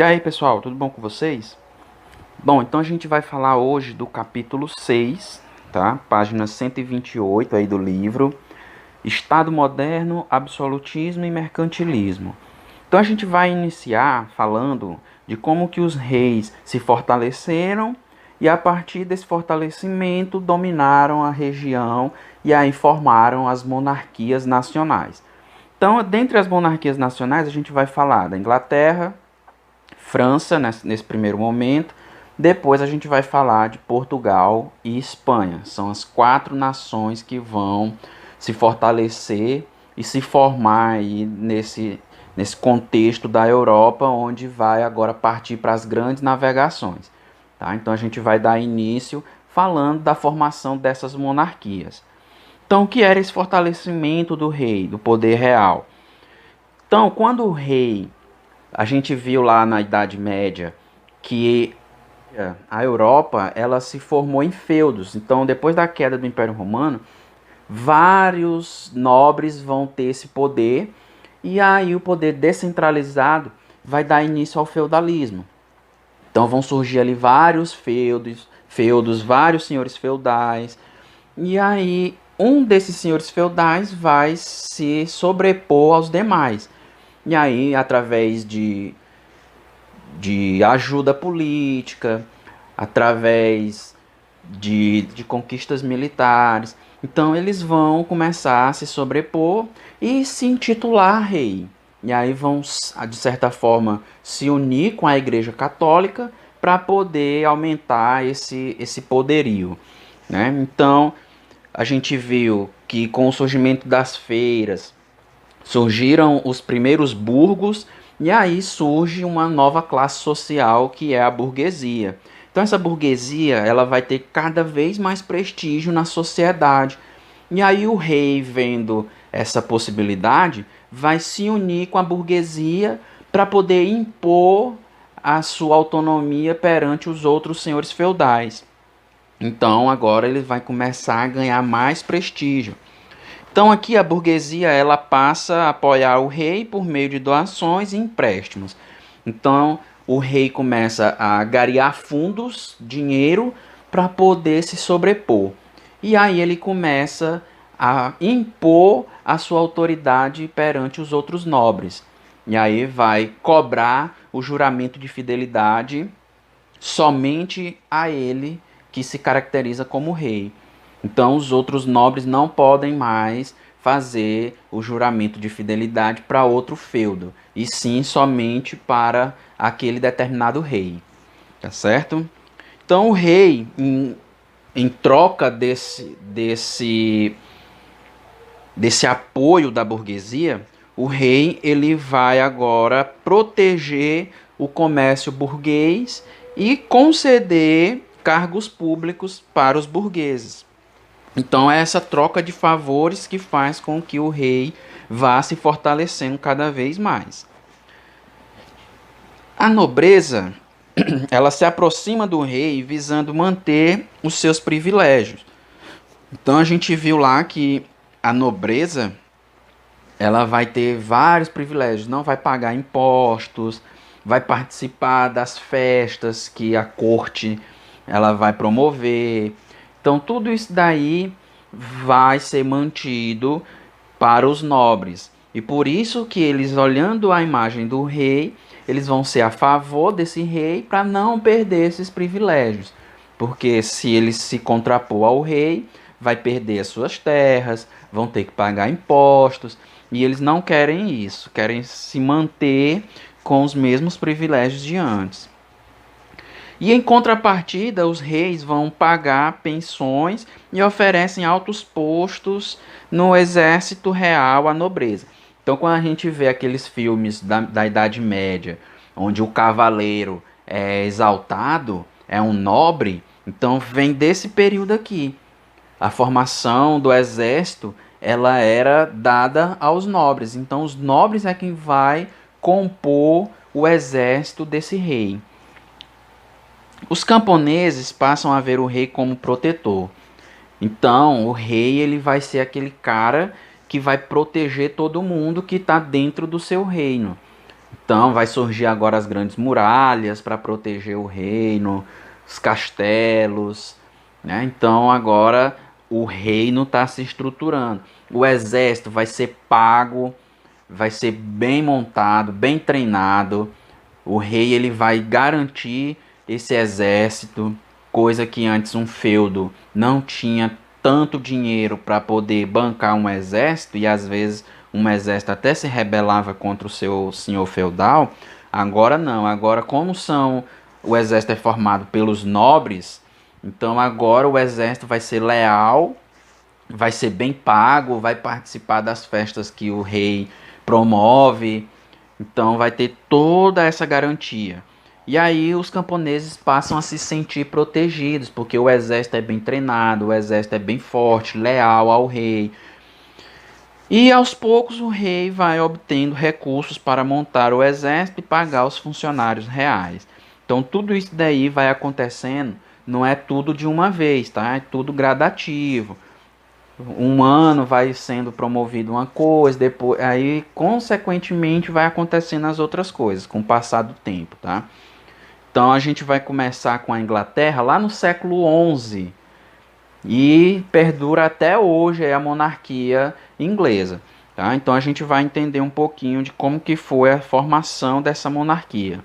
E aí, pessoal, tudo bom com vocês? Bom, então a gente vai falar hoje do capítulo 6, tá? Página 128 aí do livro, Estado Moderno, Absolutismo e Mercantilismo. Então a gente vai iniciar falando de como que os reis se fortaleceram e a partir desse fortalecimento dominaram a região e aí formaram as monarquias nacionais. Então, dentre as monarquias nacionais, a gente vai falar da Inglaterra, França, nesse primeiro momento. Depois a gente vai falar de Portugal e Espanha. São as quatro nações que vão se fortalecer e se formar aí nesse contexto da Europa, onde vai agora partir para as grandes navegações. Tá? Então a gente vai dar início falando da formação dessas monarquias. Então, o que era esse fortalecimento do rei, do poder real? Então, quando o rei, a gente viu lá na Idade Média que a Europa ela se formou em feudos. Então, depois da queda do Império Romano, vários nobres vão ter esse poder e aí o poder descentralizado vai dar início ao feudalismo. Então, vão surgir ali vários feudos, vários senhores feudais. E aí, um desses senhores feudais vai se sobrepor aos demais. E aí, através de ajuda política, através de conquistas militares. Então eles vão começar a se sobrepor e se intitular rei. E aí vão, de certa forma, se unir com a Igreja Católica para poder aumentar esse poderio. Né? Então a gente viu que com o surgimento das feiras, surgiram os primeiros burgos e aí surge uma nova classe social que é a burguesia. Então essa burguesia ela vai ter cada vez mais prestígio na sociedade. E aí o rei, vendo essa possibilidade, vai se unir com a burguesia para poder impor a sua autonomia perante os outros senhores feudais. Então agora ele vai começar a ganhar mais prestígio. Então aqui a burguesia ela passa a apoiar o rei por meio de doações e empréstimos. Então o rei começa a angariar fundos, dinheiro, para poder se sobrepor. E aí ele começa a impor a sua autoridade perante os outros nobres. E aí vai cobrar o juramento de fidelidade somente a ele que se caracteriza como rei. Então os outros nobres não podem mais fazer o juramento de fidelidade para outro feudo, e sim somente para aquele determinado rei. Tá certo? Então o rei, em troca desse apoio da burguesia, o rei ele vai agora proteger o comércio burguês e conceder cargos públicos para os burgueses. Então é essa troca de favores que faz com que o rei vá se fortalecendo cada vez mais. A nobreza, ela se aproxima do rei visando manter os seus privilégios. Então a gente viu lá que a nobreza, ela vai ter vários privilégios, não vai pagar impostos, vai participar das festas que a corte ela vai promover. Então tudo isso daí vai ser mantido para os nobres. E por isso que eles, olhando a imagem do rei, eles vão ser a favor desse rei para não perder esses privilégios. Porque se ele se contrapor ao rei, vai perder as suas terras, vão ter que pagar impostos. E eles não querem isso, querem se manter com os mesmos privilégios de antes. E em contrapartida, os reis vão pagar pensões e oferecem altos postos no exército real à nobreza. Então, quando a gente vê aqueles filmes da Idade Média, onde o cavaleiro é exaltado, é um nobre, então vem desse período aqui. A formação do exército ela era dada aos nobres. Então, os nobres é quem vai compor o exército desse rei. Os camponeses passam a ver o rei como protetor. Então, o rei ele vai ser aquele cara que vai proteger todo mundo que está dentro do seu reino. Então vai surgir agora as grandes muralhas para proteger o reino, os castelos, né? Então agora o reino está se estruturando. O exército vai ser pago, vai ser bem montado, bem treinado. O rei ele vai garantir esse exército, coisa que antes um feudo não tinha tanto dinheiro para poder bancar um exército, e às vezes um exército até se rebelava contra o seu senhor feudal. Agora não, agora como são o exército é formado pelos nobres, então agora o exército vai ser leal, vai ser bem pago, vai participar das festas que o rei promove, então vai ter toda essa garantia. E aí os camponeses passam a se sentir protegidos, porque o exército é bem treinado, o exército é bem forte, leal ao rei. E aos poucos o rei vai obtendo recursos para montar o exército e pagar os funcionários reais. Então tudo isso daí vai acontecendo, não é tudo de uma vez, tá? É tudo gradativo. Um ano vai sendo promovido uma coisa, depois aí consequentemente vai acontecendo as outras coisas com o passar do tempo, tá? Então a gente vai começar com a Inglaterra lá no século XI e perdura até hoje a monarquia inglesa, tá? Então a gente vai entender um pouquinho de como que foi a formação dessa monarquia.